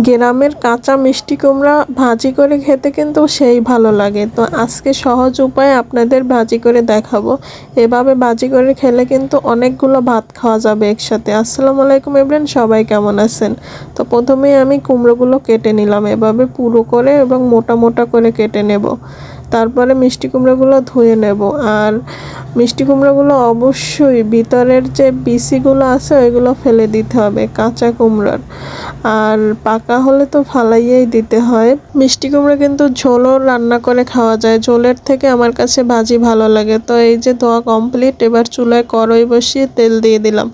গ্রামের কাঁচা মিষ্টি কুমড়া ভাজি করে খেতে কিন্তু সেই ভালো লাগে। তো আজকে সহজ উপায়ে আপনাদের ভাজি করে দেখাবো। এভাবে ভাজি করে খেলে কিন্তু অনেকগুলো ভাত খাওয়া যাবে একসাথে। আসসালামু আলাইকুম এভরিওয়ান, সবাই কেমন আছেন? তো প্রথমেই আমি কুমড়োগুলো কেটে নিলাম এভাবে পুরো করে এবং মোটা মোটা করে কেটে নেব। তারপরে মিষ্টি কুমড়োগুলো ধুয়ে নেব। আর মিষ্টি কুমড়োগুলো অবশ্যই ভিতরের যে বিচিগুলো আছে ওইগুলো ফেলে দিতে হবে কাঁচা কুমড়োর। আর পাকা হলে তো ফালাইয়েই দিতে হয়। মিষ্টি কুমড়ো কিন্তু ঝোলও রান্না করে খাওয়া যায়, ঝোলের থেকে আমার কাছে ভাজি ভালো লাগে। তো এই যে ধোয়া কমপ্লিট, এবার চুলায় কড়াই বসিয়ে তেল দিয়ে দিলাম।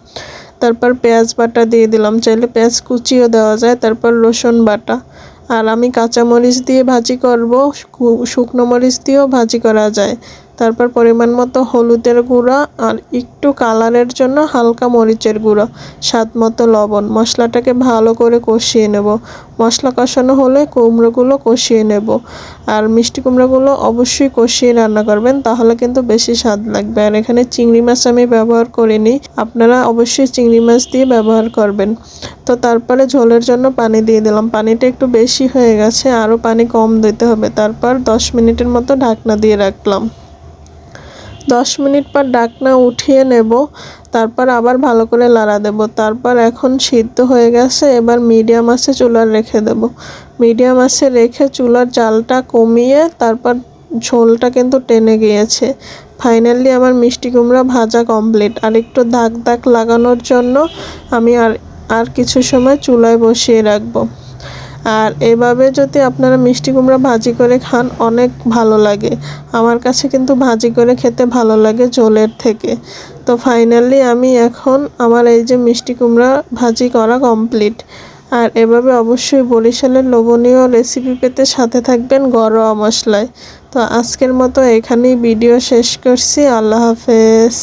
তারপর পেঁয়াজ বাটা দিয়ে দিলাম, চাইলে পেঁয়াজ কুচিও দেওয়া যায়। তারপর রসুন বাটা, আর আমি কাঁচামরিচ দিয়ে ভাজি করব, শুকনো মরিচ দিয়েও ভাজি করা যায়। তারপর পরিমাণ মতো হলুদের গুঁড়া আর একটু কালারের জন্য হালকা মরিচের গুঁড়ো, স্বাদ মতো লবণ। মশলাটাকে ভালো করে কষিয়ে নেব। মশলা কষানো হলে কুমড়োগুলো কষিয়ে নেব। আর মিষ্টি কুমড়োগুলো অবশ্যই কষিয়ে রান্না করবেন, তাহলে কিন্তু বেশি স্বাদ লাগবে। আর এখানে চিংড়ি মাছ আমি ব্যবহার করিনি, আপনারা অবশ্যই চিংড়ি মাছ দিয়ে ব্যবহার করবেন। তো তারপরে ঝোলের জন্য পানি দিয়ে দিলাম, পানিটা একটু বেশি হয়ে গেছে, আরও পানি কম দিতে হবে। তারপর 10 মিনিটের মতো ঢাকনা দিয়ে রাখলাম। 10 মিনিট পর ঢাকনা উঠিয়ে নেব। তারপর আবার ভালো করে লাড়া দেব। তারপর এখন সিদ্ধ হয়ে গেছে, এবার মিডিয়াম আঁচে চুলার রেখে দেব। মিডিয়াম আঁচে রেখে চুলার জালটা কমিয়ে তারপর ঝোলটা কিন্তু টেনে গিয়েছে। ফাইনালি আমার মিষ্টি কুমড়া ভাজা কমপ্লিট। আর একটু দাগ দাগ লাগানোর জন্য আমি আর কিছু সময় চুলায় বসিয়ে রাখবো। আর এভাবে যদি আপনারা মিষ্টি কুমড়া ভাজি করে খান অনেক ভালো লাগে। আমার কাছে কিন্তু ভাজি করে খেতে ভালো লাগে ঝোলের থেকে। তো ফাইনালি আমি এখন আমার এই যে মিষ্টি কুমড়া ভাজি করা কমপ্লিট। আর এভাবে অবশ্যই বরিশালের লোভনীয় রেসিপি পেতে সাথে থাকবেন ঘরোয়া মশলায়। তো আজকের মতো এখানেই ভিডিও শেষ করছি। আল্লাহ হাফেজ।